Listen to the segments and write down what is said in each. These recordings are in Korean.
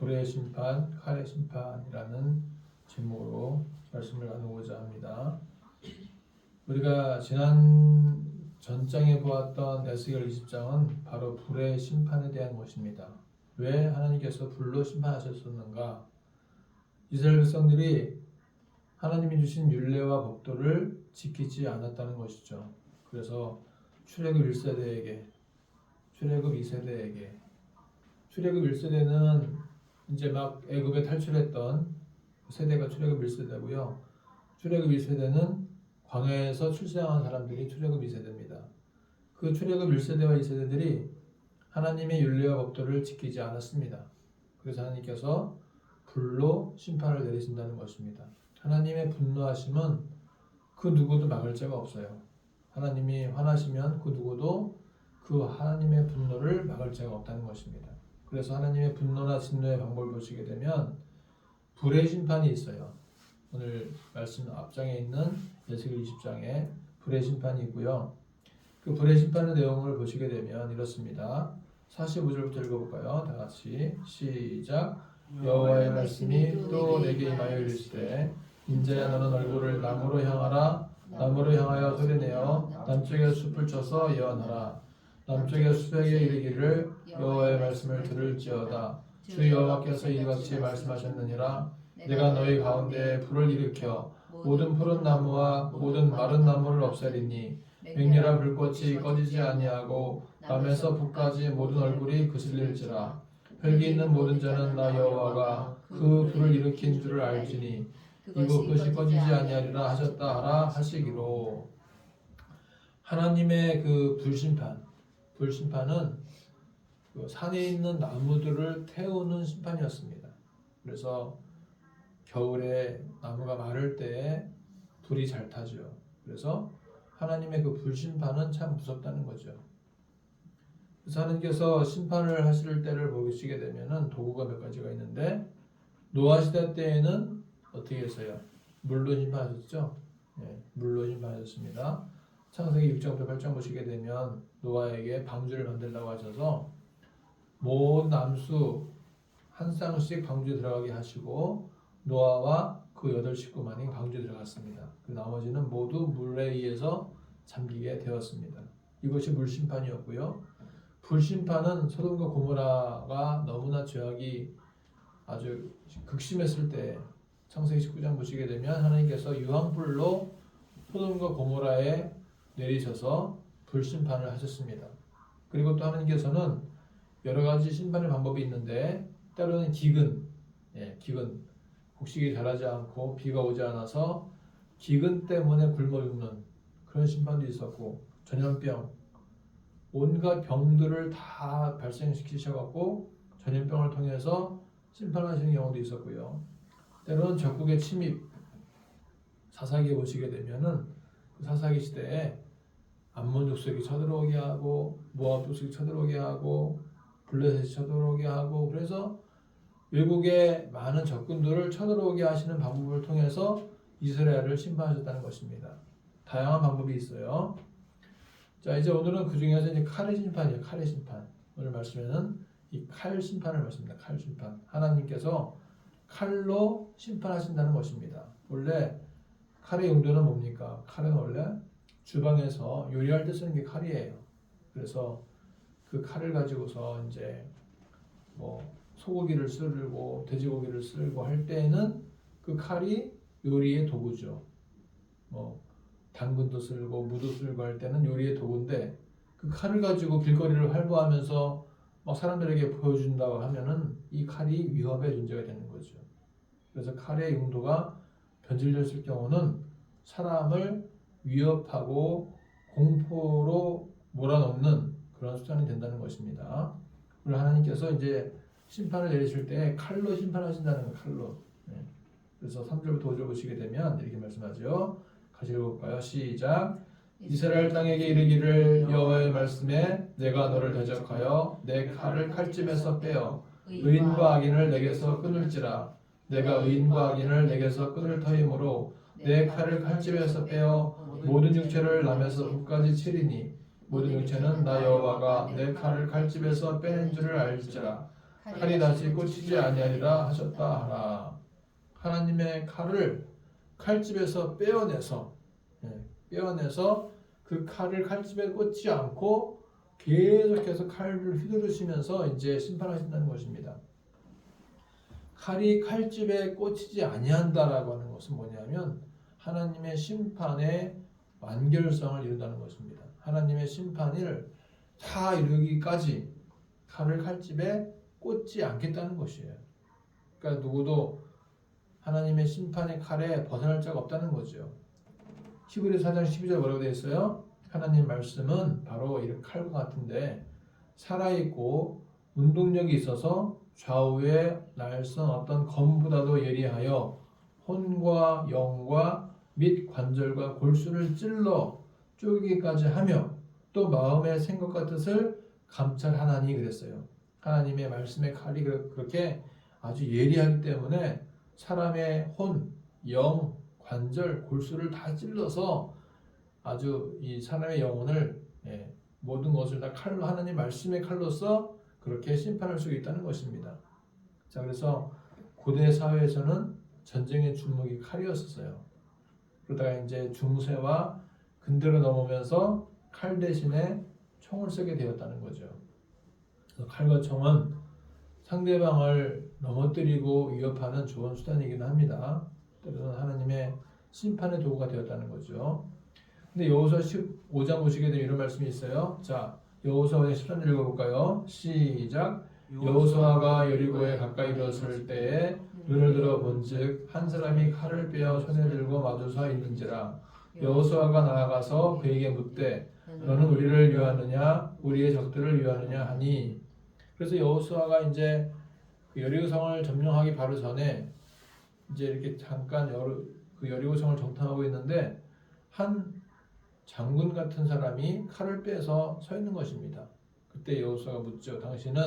불의 심판, 칼의 심판이라는 제목으로 말씀을 나누고자 합니다. 우리가 지난 전장에 보았던 에스겔 20장은 바로 불의 심판에 대한 것입니다. 왜 하나님께서 불로 심판하셨었는가? 이스라엘 백성들이 하나님이 주신 율례와 법도를 지키지 않았다는 것이죠. 그래서 출애굽 1세대에게, 출애굽 2세대에게, 출애굽 1세대는 이제 막 애굽에 탈출했던 세대가 출애굽 1세대고요. 출애굽 2세대는 광야에서 출생한 사람들이 출애굽 2세대입니다. 그 출애굽 1세대와 2세대들이 하나님의 율례와 법도를 지키지 않았습니다. 그래서 하나님께서 불로 심판을 내리신다는 것입니다. 하나님의 분노하심은 그 누구도 막을 자가 없어요. 하나님이 화나시면 그 누구도 그 하나님의 분노를 막을 자가 없다는 것입니다. 그래서 하나님의 분노나 진노의 방법을 보시게 되면 불의 심판이 있어요. 오늘 말씀 앞장에 있는 에스겔 20장에 불의 심판이 있고요. 그 불의 심판의 내용을 보시게 되면 이렇습니다. 45절부터 읽어볼까요? 다 같이 시작. 여호와의 말씀이 또 내게 임하여 이르시되 인자야 너는 얼굴을 남으로 향하라. 남으로 향하여 소리내어 남쪽의 숲을 쳐서 예언하라. 남쪽의 숲에게 이르기를 여호와의 말씀을 들을지어다. 주 여호와께서 이같이 말씀하셨느니라. 내가 너희 가운데 불을 일으켜 모든 푸른 나무와 모든 마른 나무를 없애리니 맹렬한 불꽃이 꺼지지 아니하고 남에서 북까지 모든 얼굴이 그슬릴지라. 혈기 있는 모든 자는 나 여호와가 그 불을 일으킨 줄을 알지니 이곳 그것이 꺼지지 아니하리라 하셨다 하라 하시기로. 하나님의 그 불심판은 그 산에 있는 나무들을 태우는 심판이었습니다. 그래서 겨울에 나무가 마를 때에 불이 잘 타죠. 그래서 하나님의 그 불심판은 참 무섭다는 거죠. 그래서 하나님께서 심판을 하실 때를 보시게 되면은 도구가 몇 가지가 있는데 노아 시대 때에는 어떻게 했어요? 물로 심판하셨죠? 네, 물로 심판하셨습니다. 창세기 6장부터 8장 보시게 되면 노아에게 방주를 만들라고 하셔서 모든 남수 한 쌍씩 방주에 들어가게 하시고 노아와 그 8식구만이 방주에 들어갔습니다. 그 나머지는 모두 물에 의해서 잠기게 되었습니다. 이것이 물심판이었고요. 불심판은 소돔과 고모라가 너무나 죄악이 아주 극심했을 때 창세기 19장 보시게 되면 하나님께서 유황불로 소돔과 고모라에 내리셔서 불심판을 하셨습니다. 그리고 또 하나님께서는 여러 가지 심판의 방법이 있는데 때로는 기근, 곡식이 자라지 않고 비가 오지 않아서 기근 때문에 굶어 죽는 그런 심판도 있었고, 전염병, 온갖 병들을 다 발생시키셔갖고 전염병을 통해서 심판하시는 경우도 있었고요. 때로는 적국의 침입, 사사기에 보시게 되면은 그 사사기 시대에 암몬 족속이 쳐들어오게 하고 모압 족속이 쳐들어오게 하고 블레셋이 쳐들어오게 하고, 그래서 외국의 많은 적군들을 쳐들어오게 하시는 방법을 통해서 이스라엘을 심판하셨다는 것입니다. 다양한 방법이 있어요. 자, 이제 오늘은 그 중에서 이제 칼의 심판이에요. 칼의 심판. 오늘 말씀에는 이 칼 심판을 말씀합니다. 칼 심판. 하나님께서 칼로 심판하신다는 것입니다. 원래 칼의 용도는 뭡니까? 칼은 원래 주방에서 요리할 때 쓰는 게 칼이에요. 그래서 그 칼을 가지고서 이제 뭐 소고기를 썰고 돼지고기를 썰고 할 때에는 그 칼이 요리의 도구죠. 뭐 당근도 썰고 무도 썰고 할 때는 요리의 도구인데 그 칼을 가지고 길거리를 활보하면서 막 사람들에게 보여준다고 하면은 이 칼이 위협의 존재가 되는 거죠. 그래서 칼의 용도가 변질됐을 경우는 사람을 위협하고 공포로 몰아넣는 그런 수단이 된다는 것입니다. 그리고 하나님께서 이제 심판을 내리실 때 칼로 심판하신다는 거예요. 칼로. 네. 그래서 3절부터 5절 보시게 되면 이렇게 말씀하죠. 같이 읽어볼까요? 시작. 이스라엘 땅에게 이르기를 여호와의 말씀에 내가 너를 대적하여 내 칼을 칼집에서 빼어 의인과 악인을 내게서 끊을지라. 내가 의인과 악인을 내게서 끊을 터이므로 내 칼을 칼집에서 빼어 모든 육체를 남에서 북까지 치리니 모든 육체는 나 여호와가 내 칼을 칼집에서 빼는 줄을 알지라. 칼이 다시 꽂히지 아니하리라 하셨다 하라. 하나님의 칼을 칼집에서 빼어내서 그 칼을 칼집에 꽂지 않고 계속해서 칼을 휘두르시면서 이제 심판하신다는 것입니다. 칼이 칼집에 꽂히지 아니한다라고 하는 것은 뭐냐면 하나님의 심판의 완결성을 이룬다는 것입니다. 하나님의 심판을 다 이루기까지 칼을 칼집에 꽂지 않겠다는 것이에요. 그러니까 누구도 하나님의 심판의 칼에 벗어날 자가 없다는 거죠. 히브리서 4장 12절 뭐라고 되어 있어요? 하나님 말씀은 바로 이런 칼과 같은데 살아있고 운동력이 있어서 좌우에 날선 어떤 검보다도 예리하여 혼과 영과 및 관절과 골수를 찔러 쪼개기까지 하며 또 마음의 생각과 뜻을 감찰하나니 그랬어요. 하나님의 말씀의 칼이 그렇게 아주 예리하기 때문에 사람의 혼, 영, 관절, 골수를 다 찔러서 아주 이 사람의 영혼을 모든 것을 다 칼로 하나님 말씀의 칼로서 그렇게 심판할 수 있다는 것입니다. 자, 그래서 고대 사회에서는 전쟁의 주목이 칼이었어요. 그러다가 이제 중세와 근대로 넘어오면서 칼 대신에 총을 쓰게 되었다는 거죠. 칼과 총은 상대방을 넘어뜨리고 위협하는 좋은 수단이긴 합니다. 때로는 하나님의 심판의 도구가 되었다는 거죠. 근데 여호수아 15장 보시게 되면 이런 말씀이 있어요. 자, 여호수아 13절 읽어볼까요? 시작. 여호수아가 여리고에 가까이 이르렀을 때에 눈을 들어 본즉 한 사람이 칼을 빼어 손에 들고 마주서 있는지라. 여호수아가 나아가서 그에게 묻되 너는 우리를 위하느냐 우리의 적들을 위하느냐 하니. 그래서 여호수아가 이제 그 여리고성을 점령하기 바로 전에 이제 이렇게 잠깐 그 여리고성을 정탐하고 있는데 한 장군 같은 사람이 칼을 빼서 서 있는 것입니다. 그때 여호수아가 묻죠. 당신은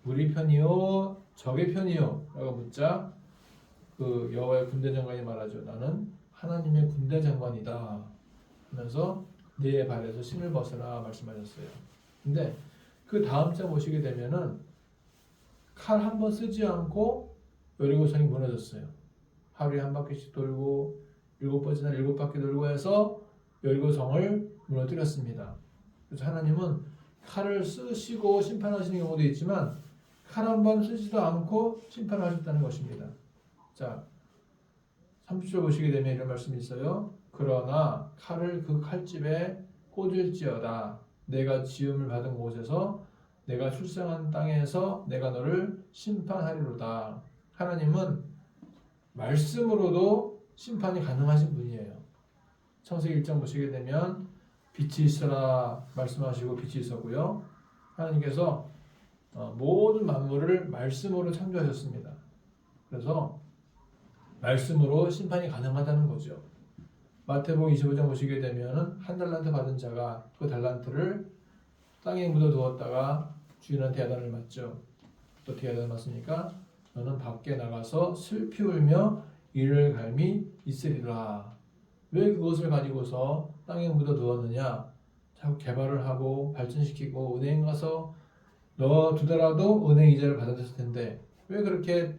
우리 편이요 적의 편이요? 라고 묻자 그 여호와의 군대 장관이 말하죠. 나는 하나님의 군대 장관이다 하면서 네 발에서 신을 벗으라 말씀하셨어요. 근데 그 다음 장 보시게 되면은 칼 한 번 쓰지 않고 여리고성이 무너졌어요. 하루에 한 바퀴씩 돌고 7번이나 7바퀴 돌고 해서 여리고성을 무너뜨렸습니다. 그래서 하나님은 칼을 쓰시고 심판하시는 경우도 있지만 칼 한 번 쓰지도 않고 심판하셨다는 것입니다. 자, 30절 보시게 되면 이런 말씀이 있어요. 그러나 칼을 그 칼집에 꽂을지어다. 내가 지음을 받은 곳에서 내가 출생한 땅에서 내가 너를 심판하리로다. 하나님은 말씀으로도 심판이 가능하신 분이에요. 창세기 1장 보시게 되면 빛이 있으라 말씀하시고 빛이 있었고요. 하나님께서 모든 만물을 말씀으로 창조하셨습니다. 그래서 말씀으로 심판이 가능하다는 거죠. 마태복음 25장 보시게 되면 한 달란트 받은 자가 그 달란트를 땅에 묻어 두었다가 주인한테 야단을 맞죠. 어떻게 야단을 맞습니까? 너는 밖에 나가서 슬피 울며 이를 갈미 있으리라. 왜 그것을 가지고서 땅에 묻어 두었느냐? 자꾸 개발을 하고 발전시키고 은행 가서 넣어두더라도 은행 이자를 받아들였을 텐데 왜 그렇게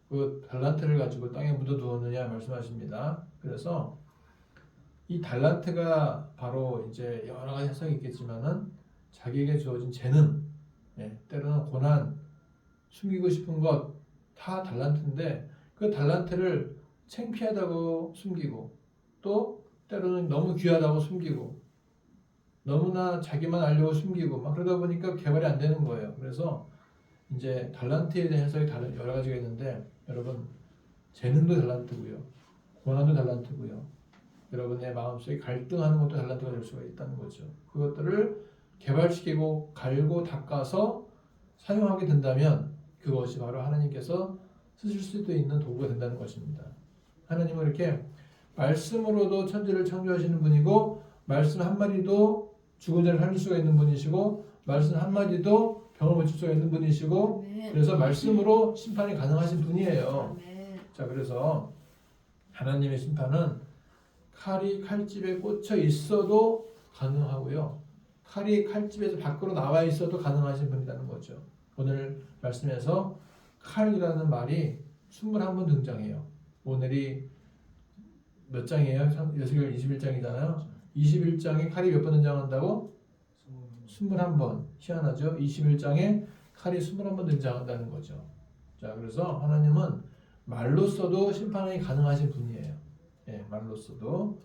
그 달란트를 가지고 땅에 묻어 두었느냐 말씀하십니다. 그래서 이 달란트가 바로 이제 여러 가지 해석이 있겠지만은 자기에게 주어진 재능, 때로는 고난, 숨기고 싶은 것 다 달란트인데 그 달란트를 창피하다고 숨기고 또 때로는 너무 귀하다고 숨기고 너무나 자기만 알려고 숨기고 막 그러다 보니까 개발이 안 되는 거예요. 그래서 이제 달란트에 대한 해석이 다른 여러 가지가 있는데 여러분 재능도 달란트고요, 고난도 달란트고요, 여러분의 마음속에 갈등하는 것도 달란트가 될 수가 있다는 거죠. 그것들을 개발시키고 갈고 닦아서 사용하게 된다면 그것이 바로 하나님께서 쓰실 수도 있는 도구가 된다는 것입니다. 하나님은 이렇게 말씀으로도 천지를 창조하시는 분이고 말씀 한마디도 죽은 자를 살릴 수가 있는 분이시고 말씀 한마디도 병을 고칠 수가 있는 분이시고 그래서 말씀으로 심판이 가능하신 분이에요. 자, 그래서 하나님의 심판은 칼이 칼집에 꽂혀 있어도 가능하고요. 칼이 칼집에서 밖으로 나와 있어도 가능하신 분이라는 거죠. 오늘 말씀에서 칼이라는 말이 21번 등장해요. 오늘이 몇 장이에요? 에스겔 21장이잖아요. 21장에 칼이 몇 번 등장한다고? 21번. 희한하죠? 21장에 칼이 21번 등장한다는 거죠. 자, 그래서 하나님은 말로써도 심판이 가능하신 분이에요. 예, 말로써도.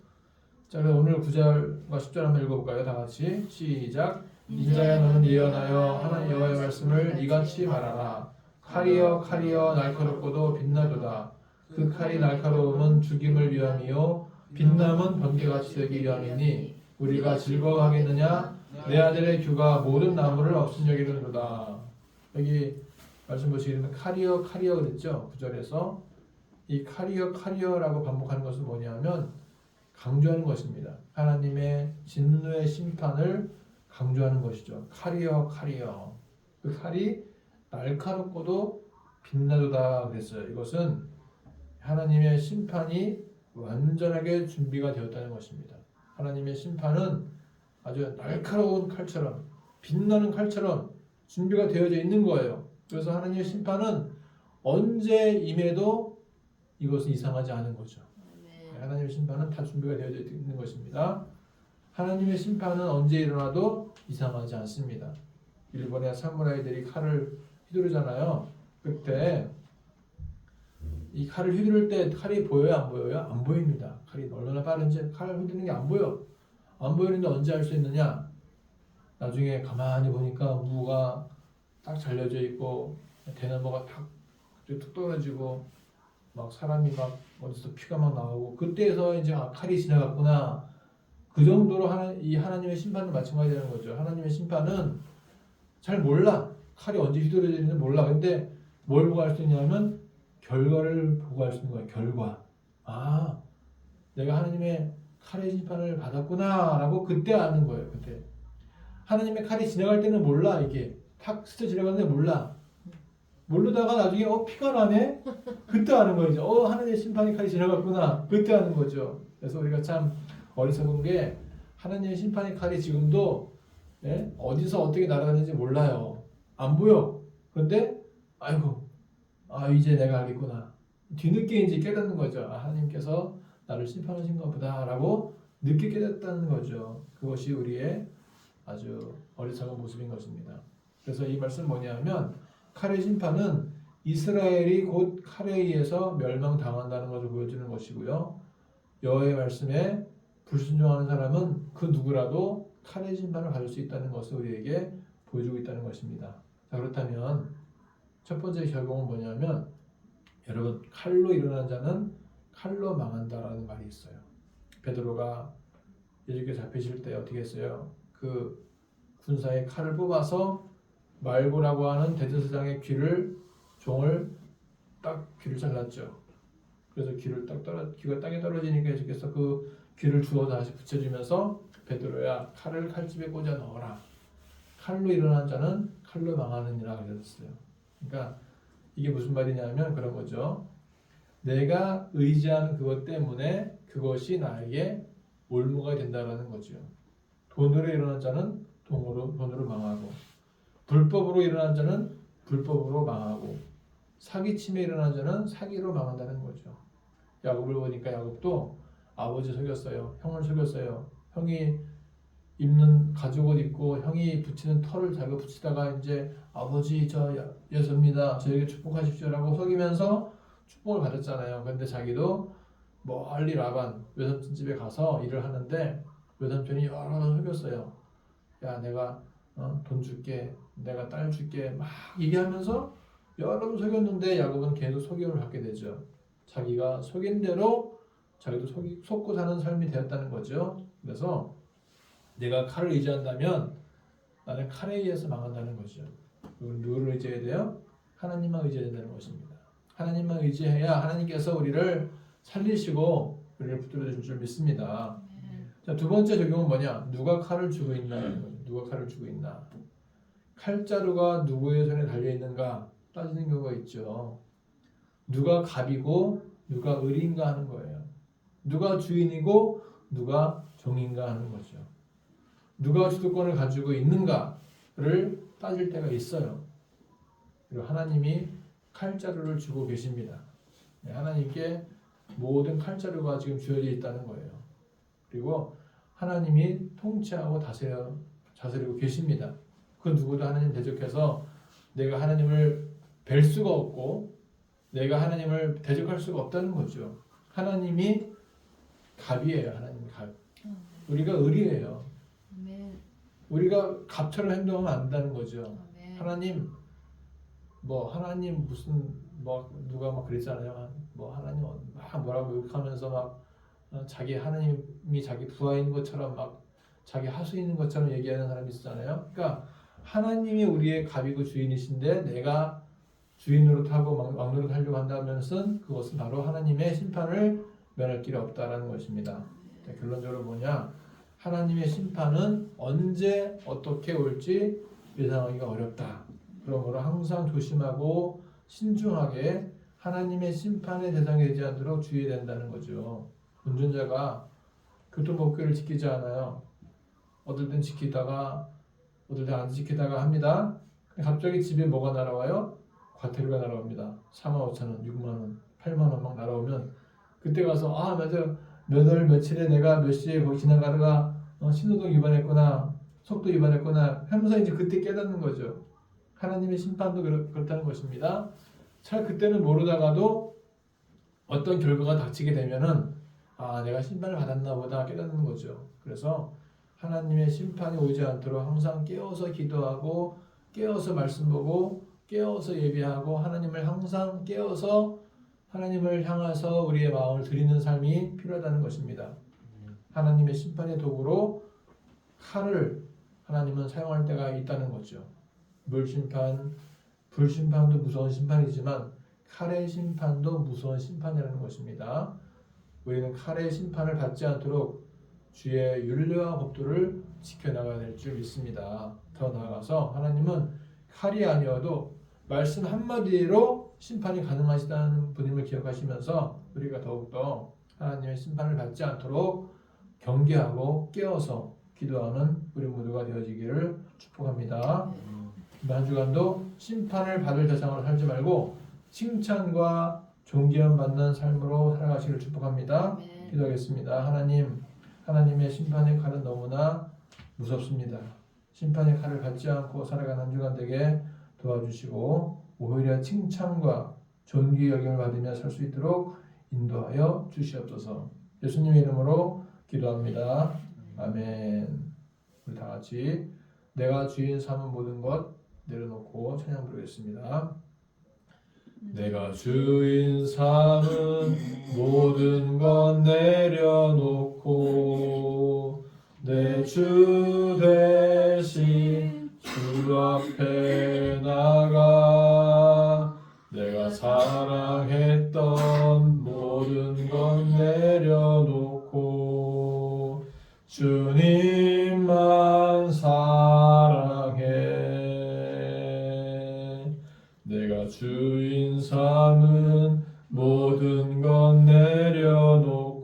자, 그럼 오늘 9절과 10절 한번 읽어볼까요? 다 같이 시작. 인자야 너는 예언하여 하나님 여호와의 말씀을 이같이 말하라. 칼이여 칼이여 날카롭고도 빛나도다. 그 칼이 날카로움은 죽임을 위함이요 빛남은 번개같이 되기 위함이니 우리가 즐거워하겠느냐? 내 아들의 규가 모든 나무를 없인 여기는도다. 여기 말씀 보시기에는 칼이여 칼이여 그랬죠? 9절에서 이 칼이여 칼이여라고 반복하는 것은 뭐냐면 강조하는 것입니다. 하나님의 진노의 심판을 강조하는 것이죠. 칼이여 칼이여. 그 칼이 날카롭고도 빛나도다 그랬어요. 이것은 하나님의 심판이 완전하게 준비가 되었다는 것입니다. 하나님의 심판은 아주 날카로운 칼처럼 빛나는 칼처럼 준비가 되어져 있는 거예요. 그래서 하나님의 심판은 언제 임해도 이것은 이상하지 않은 거죠. 하나님의 심판은 다 준비가 되어져 있는 것입니다. 하나님의 심판은 언제 일어나도 이상하지 않습니다. 일본의 사무라이들이 칼을 휘두르잖아요. 그때 이 칼을 휘두를 때 칼이 보여요? 안 보여요? 안 보입니다. 칼이 얼마나 빠른지 칼을 휘두르는 게 안 보여. 안 보이는데 언제 알 수 있느냐? 나중에 가만히 보니까 무가 딱 잘려져 있고 대나무가 툭 떨어지고 막 사람이 막 어디서 피가 막 나오고 그때에서 이제 칼이 지나갔구나. 그 정도로 이 하나님의 심판은 마찬가지라는 거죠. 하나님의 심판은 잘 몰라. 칼이 언제 휘두르지는 몰라. 근데 뭘 보고 알 수 있냐면 결과를 보고 알 수 있는 거예요. 결과. 아, 내가 하나님의 칼의 심판을 받았구나 라고 그때 아는 거예요. 그때 하나님의 칼이 지나갈 때는 몰라. 이게 탁 스쳐 지나가는데 몰라. 모르다가 나중에 피가 나네? 그때 아는 거죠. 하나님의 심판의 칼이 지나갔구나. 그때 아는 거죠. 그래서 우리가 참 어리석은 게 하나님의 심판의 칼이 지금도 어디서 어떻게 날아가는지 몰라요. 안 보여. 그런데 아이고 이제 내가 알겠구나. 뒤늦게 이제 깨닫는 거죠. 하나님께서 나를 심판하신가 보다 라고 늦게 깨닫다는 거죠. 그것이 우리의 아주 어리석은 모습인 것입니다. 그래서 이 말씀은 뭐냐면 칼의 심판은 이스라엘이 곧 칼에 의해서 멸망당한다는 것을 보여주는 것이고요. 여호와의 말씀에 불순종하는 사람은 그 누구라도 칼의 심판을 받을 수 있다는 것을 우리에게 보여주고 있다는 것입니다. 자, 그렇다면 첫 번째 결국은 뭐냐면 여러분 칼로 일어난 자는 칼로 망한다라는 말이 있어요. 베드로가 예수께 잡히실 때 어떻게 했어요? 그 군사의 칼을 뽑아서 말고라고 하는 대제사장의 종을 딱 귀를 잘랐죠. 그래서 귀가 땅에 떨어지니까 예수께서 그 귀를 주워 다시 붙여주면서 베드로야 칼을 칼집에 꽂아 넣어라. 칼로 일어난 자는 칼로 망하느니라 그러셨어요. 그러니까 이게 무슨 말이냐면 그런 거죠. 내가 의지하는 그것 때문에 그것이 나에게 올무가 된다라는 거죠. 돈으로 일어난 자는 돈으로 망하고 불법으로 일어난 자는 불법으로 망하고 사기침에 일어난 자는 사기로 망한다는 거죠. 야곱을 보니까 야곱도 아버지 속였어요. 형을 속였어요. 형이 입는 가죽옷 입고 형이 붙이는 털을 자기가 붙이다가 이제 아버지 저 예수입니다. 저에게 축복하십시오라고 속이면서 축복을 받았잖아요. 그런데 자기도 멀리 라반 외삼촌 집에 가서 일을 하는데 외삼촌이 여러 번 속였어요. 야 내가 돈 줄게, 내가 딸 줄게 막 얘기하면서 여러 번 속였는데 야곱은 계속 속임을 받게 되죠. 자기가 속인 대로 자기도 속고 사는 삶이 되었다는 거죠. 그래서 내가 칼을 의지한다면 나는 칼에 의해서 망한다는 거죠. 누구를 의지해야 돼요? 하나님만 의지해야 된다는 것입니다. 하나님만 의지해야 하나님께서 우리를 살리시고 우리를 붙들어 주실 줄 믿습니다. 자, 두 번째 적용은 뭐냐? 누가 칼을 쥐고 있나? 누가 칼을 쥐고 있나? 칼자루가 누구의 손에 달려 있는가 따지는 경우가 있죠. 누가 갑이고 누가 을인가 하는 거예요. 누가 주인이고 누가 종인가 하는 거죠. 누가 주도권을 가지고 있는가를 따질 때가 있어요. 그리고 하나님이 칼자루를 주고 계십니다. 하나님께 모든 칼자루가 지금 주어져 있다는 거예요. 그리고 하나님이 통치하고 다스리고 계십니다. 그 누구도 하나님 대적해서 내가 하나님을 뵐 수가 없고 내가 하나님을 대적할 수가 없다는 거죠. 하나님이 갑이에요. 하나님이 갑. 우리가 을이에요. 우리가 갑처럼 행동하면 안 된다는 거죠. 하나님 무슨 누가 막 그랬잖아요. 하나님 막 뭐라고 욕하면서 막 자기 하나님이 자기 부하인 것처럼 막 자기 하수인인 것처럼 얘기하는 사람이 있었잖아요. 그러니까 하나님이 우리의 갑이고 주인이신데 내가 주인 노릇하고 왕 노릇하려고 한다면은 그것은 바로 하나님의 심판을 면할 길이 없다라는 것입니다. 결론적으로 뭐냐? 하나님의 심판은 언제 어떻게 올지 예상하기가 어렵다. 그러므로 항상 조심하고 신중하게 하나님의 심판의 대상이 되지 않도록 주의해야 된다는 거죠. 운전자가 교통법규를 지키지 않아요. 어떨 땐 지키다가 어떨 땐 안 지키다가 합니다. 갑자기 집에 뭐가 날아와요? 과태료가 날아옵니다. 45,000원, 6만원, 8만원 막 날아오면 그때 가서 맞아 몇 월 며칠에 내가 몇 시에 거기 지나가다가 신호등 위반했구나, 속도 위반했구나 하면서 이제 그때 깨닫는 거죠. 하나님의 심판도 그렇다는 것입니다. 잘 그때는 모르다가도 어떤 결과가 닥치게 되면은 내가 심판을 받았나 보다 깨닫는 거죠. 그래서 하나님의 심판이 오지 않도록 항상 깨어서 기도하고 깨어서 말씀 보고 깨어서 예배하고 하나님을 항상 깨어서 하나님을 향해서 우리의 마음을 드리는 삶이 필요하다는 것입니다. 하나님의 심판의 도구로 칼을 하나님은 사용할 때가 있다는 거죠. 물심판, 불심판도 무서운 심판이지만 칼의 심판도 무서운 심판이라는 것입니다. 우리는 칼의 심판을 받지 않도록 주의 율례와 법도를 지켜나가야 될 줄 믿습니다. 더 나아가서 하나님은 칼이 아니어도 말씀 한마디로 심판이 가능하시다는 분임을 기억하시면서 우리가 더욱더 하나님의 심판을 받지 않도록 경계하고 깨어서 기도하는 우리 모두가 되어지기를 축복합니다. 한 주간도 심판을 받을 대상으로 살지 말고 칭찬과 존귀함 받는 삶으로 살아가시기를 축복합니다. 기도하겠습니다. 하나님의 심판의 칼은 너무나 무섭습니다. 심판의 칼을 받지 않고 살아가는 한 주간 되게 도와주시고 오히려 칭찬과 존귀 여김을 받으며 살 수 있도록 인도하여 주시옵소서. 예수님의 이름으로 기도합니다. 아멘. 우리 다 같이 내가 주인 삼은 모든 것 내려놓고 찬양 부르겠습니다. 내가 주인 삼은 모든 것 내려놓고 내 주 대신 주 앞에 나가 내가 사랑했던 모든 것 내려놓고 주님만 사랑해. 내가 주인 삼은 모든 것 내려놓고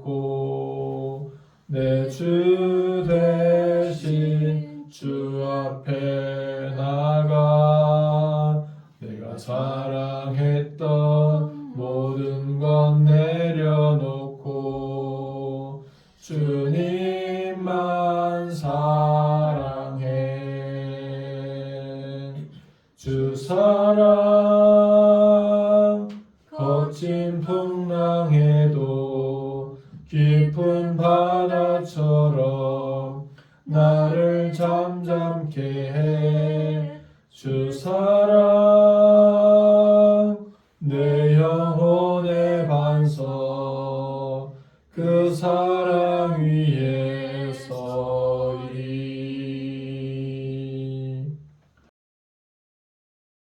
내 주 대신 주 앞에 나가 내가 사랑했던 모든 것 내려놓고 주님만 사랑해. 주 사랑 거친 풍랑에도 깊은 바다처럼 나를 잠잠케 해. 주 사랑 내 영혼의 반석 그 사랑 위에